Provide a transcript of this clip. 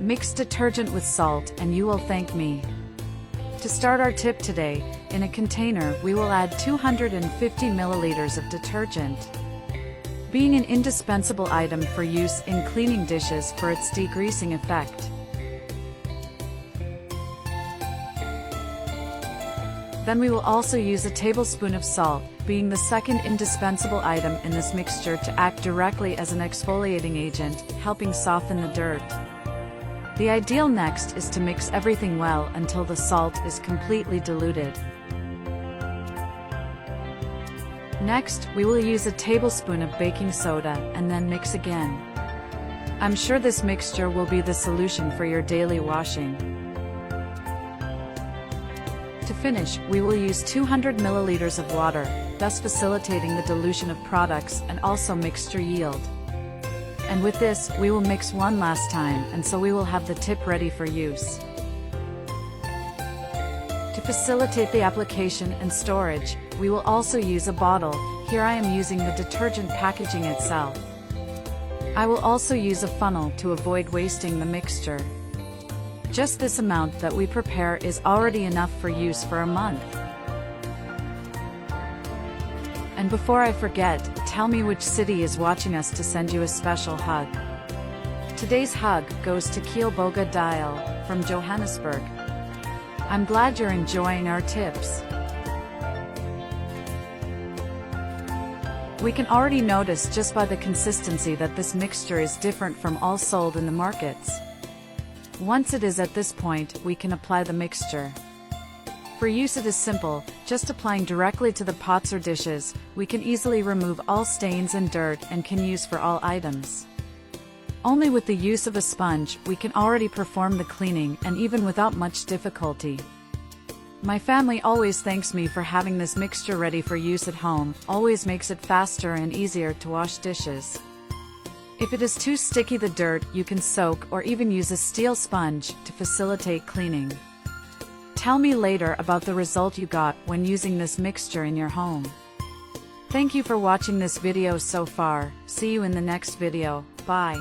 Mix detergent with salt and you will thank me. To start our tip today, in a container we will add 250 milliliters of detergent. Being an indispensable item for use in cleaning dishes for its degreasing effect. Then we will also use a tablespoon of salt, being the second indispensable item in this mixture to act directly as an exfoliating agent, helping soften the dirt. The ideal next is to mix everything well until the salt is completely diluted. Next, we will use a tablespoon of baking soda and then mix again. I'm sure this mixture will be the solution for your daily washing. To finish, we will use 200 milliliters of water, thus facilitating the dilution of products and also mixture yield. And with this, we will mix one last time, and so we will have the tip ready for use. To facilitate the application and storage, we will also use a bottle. Here I am using the detergent packaging itself. I will also use a funnel to avoid wasting the mixture. Just this amount that we prepare is already enough for use for a month. And before I forget, tell me which city is watching us to send you a special hug. Today's hug goes to Kielboga Dial, from Johannesburg. I'm glad you're enjoying our tips. We can already notice just by the consistency that this mixture is different from all sold in the markets. Once it is at this point, we can apply the mixture. For use it is simple, just applying directly to the pots or dishes. We can easily remove all stains and dirt and can use for all items. Only with the use of a sponge, we can already perform the cleaning and even without much difficulty. My family always thanks me for having this mixture ready for use at home, always makes it faster and easier to wash dishes. If it is too sticky the dirt, you can soak or even use a steel sponge to facilitate cleaning. Tell me later about the result you got when using this mixture in your home. Thank you for watching this video so far. See you in the next video. Bye.